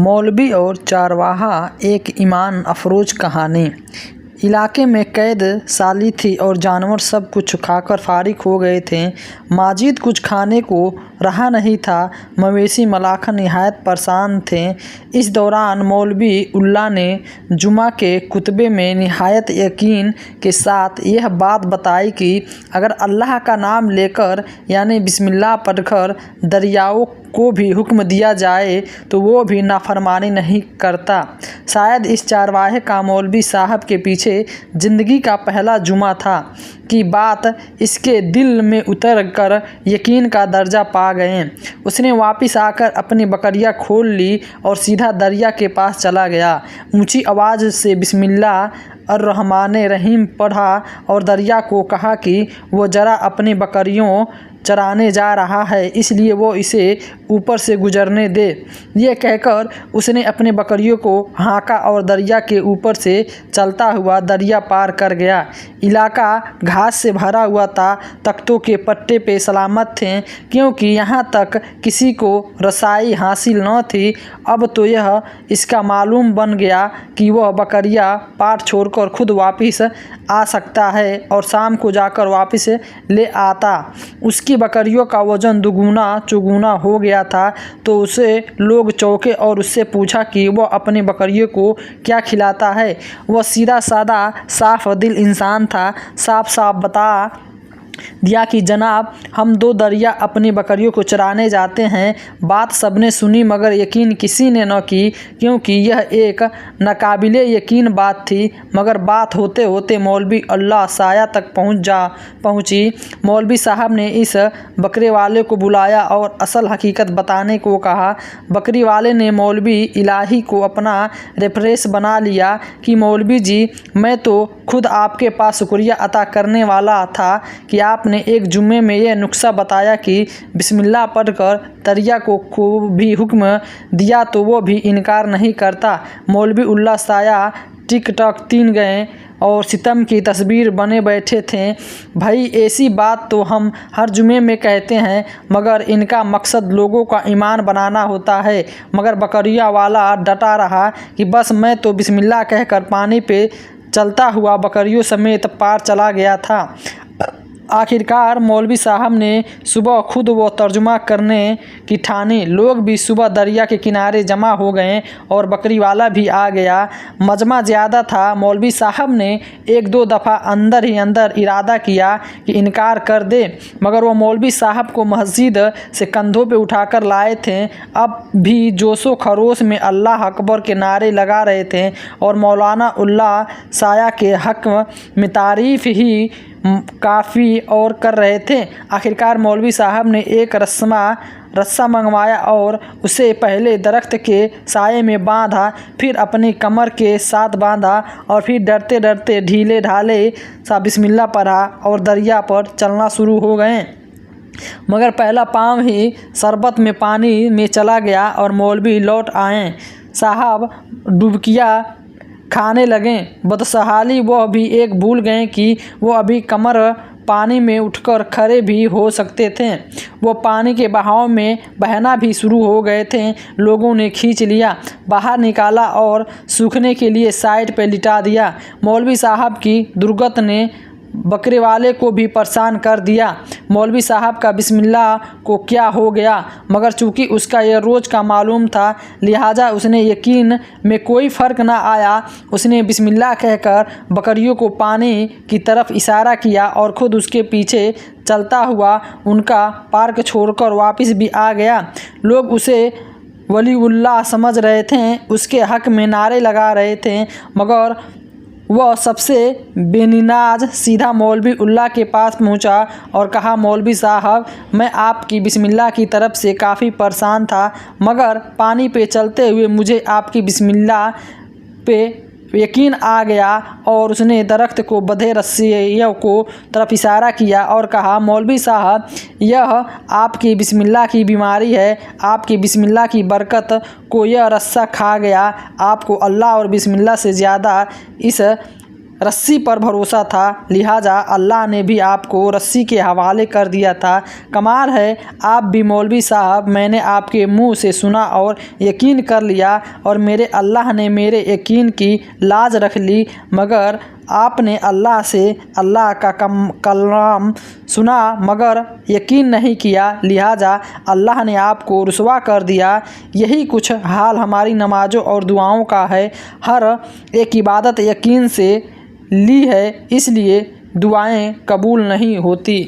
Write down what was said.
मौलवी और चारवाहा एक ईमान अफरोज कहानी। इलाके में कैद साली थी और जानवर सब कुछ खाकर फारिग हो गए थे। माजिद कुछ खाने को रहा नहीं था। मवेशी मलाखन निहायत परेशान थे। इस दौरान मौलवी उल्ला ने जुमा के खुतबे में निहायत यकीन के साथ यह बात बताई कि अगर अल्लाह का नाम लेकर यानी बिस्मिल्लाह पढ़कर दरियाओं को भी हुक्म दिया जाए तो वो भी नाफरमानी नहीं करता। शायद इस चारवाहे का मौलवी साहब के पीछे ज़िंदगी का पहला जुमा था कि बात इसके दिल में उतर कर यकीन का दर्जा पा गए। उसने वापस आकर अपनी बकरियां खोल ली और सीधा दरिया के पास चला गया। ऊंची आवाज़ से बिस्मिल्लाह अर्रहमानिर रहीम पढ़ा और दरिया को कहा कि वो ज़रा अपनी बकरियों चराने जा रहा है, इसलिए वो इसे ऊपर से गुजरने दे। ये कहकर उसने अपने बकरियों को हाँका और दरिया के ऊपर से चलता हुआ दरिया पार कर गया। इलाका घास से भरा हुआ था। तख्तों के पट्टे पे सलामत थे क्योंकि यहाँ तक किसी को रसाई हासिल न थी। अब तो यह इसका मालूम बन गया कि वह बकरियाँ पार छोड़कर खुद वापस आ सकता है और शाम को जाकर वापस ले आता। उसकी बकरियों का वज़न दुगुना चौगुना हो गया था तो उसे लोग चौंके और उससे पूछा कि वह अपनी बकरियों को क्या खिलाता है। वह सीधा सादा साफ दिल इंसान था। साफ साफ बता दिया कि जनाब, हम दो दरिया अपनी बकरियों को चराने जाते हैं। बात सबने सुनी मगर यकीन किसी ने न की क्योंकि यह एक नाकाबिले यकीन बात थी। मगर बात होते होते मौलवी अल्लाह साया तक पहुंची। मौलवी साहब ने इस बकरे वाले को बुलाया और असल हकीकत बताने को कहा। बकरी वाले ने मौलवी इलाही को अपना रेफरेंस बना लिया कि मौलवी जी, मैं तो खुद आपके पास शुक्रिया अता करने वाला था कि आपने एक जुम्मे में यह नुस्खा बताया कि बिस्मिल्लाह पढ़कर दरिया को भी हुक्म दिया तो वो भी इनकार नहीं करता। मौलवी उल्ला साया टिक टक 3 गए और सितम की तस्वीर बने बैठे थे। भाई, ऐसी बात तो हम हर जुमे में कहते हैं मगर इनका मकसद लोगों का ईमान बनाना होता है। मगर बकरिया वाला डटा रहा कि बस मैं तो बिस्मिल्लाह कहकर पानी पे चलता हुआ बकरियों समेत पार चला गया था। आखिरकार मौलवी साहब ने सुबह खुद वो तर्जुमा करने की ठानी। लोग भी सुबह दरिया के किनारे जमा हो गए और बकरी वाला भी आ गया। मजमा ज़्यादा था। मौलवी साहब ने 1-2 दफ़ा अंदर ही अंदर इरादा किया कि इनकार कर दे मगर वो मौलवी साहब को मस्जिद से कंधों पे उठाकर लाए थे। अब भी जोशो खरोश में अल्लाह अकबर के नारे लगा रहे थे और मौलाना उल्ला साया के हक़ में तारीफ़ ही काफ़ी और कर रहे थे। आखिरकार मौलवी साहब ने एक रस्सा मंगवाया और उसे पहले दरख्त के साये में बांधा, फिर अपनी कमर के साथ बांधा और फिर डरते डरते ढीले ढाले सा बिस्मिल्लाह पढ़ा और दरिया पर चलना शुरू हो गए। मगर पहला पाँव ही शरबत में पानी में चला गया और मौलवी लौट आए। साहब डुबकियाँ खाने लगे। बदसहाली वह भी एक भूल गए कि वो अभी कमर पानी में उठकर खड़े भी हो सकते थे। वो पानी के बहाव में बहना भी शुरू हो गए थे। लोगों ने खींच लिया, बाहर निकाला और सूखने के लिए साइड पर लिटा दिया। मौलवी साहब की दुर्गत ने बकरे वाले को भी परेशान कर दिया। मौलवी साहब का बिस्मिल्लाह को क्या हो गया मगर चूँकि उसका यह रोज़ का मालूम था लिहाजा उसने यकीन में कोई फ़र्क न आया। उसने बिस्मिल्लाह कहकर बकरियों को पानी की तरफ इशारा किया और ख़ुद उसके पीछे चलता हुआ उनका पार्क छोड़कर वापस भी आ गया। लोग उसे वलीउल्लाह समझ रहे थे, उसके हक़ में नारे लगा रहे थे मगर वह सबसे बेनिनाज सीधा मौलवी उल्ला के पास पहुंचा और कहा, मौलवी साहब, मैं आपकी बिस्मिल्लाह की तरफ से काफ़ी परेशान था मगर पानी पे चलते हुए मुझे आपकी बिस्मिल्लाह पे यकीन आ गया। और उसने दरख्त को बंधे रस्सियों को तरफ इशारा किया और कहा, मौलवी साहब, यह आपकी बिस्मिल्लाह की बीमारी है। आपकी बिस्मिल्लाह की बरकत को यह रस्सा खा गया। आपको अल्लाह और बिस्मिल्लाह से ज़्यादा इस रस्सी पर भरोसा था, लिहाजा अल्लाह ने भी आपको रस्सी के हवाले कर दिया था। कमाल है आप भी मौलवी साहब, मैंने आपके मुंह से सुना और यकीन कर लिया और मेरे अल्लाह ने मेरे यकीन की लाज रख ली, मगर आपने अल्लाह से अल्लाह का कलाम सुना मगर यकीन नहीं किया, लिहाजा अल्लाह ने आपको रुसवा कर दिया। यही कुछ हाल हमारी नमाज़ों और दुआओं का है। हर एक इबादत यकीन से ली है, इसलिए दुआएं कबूल नहीं होती।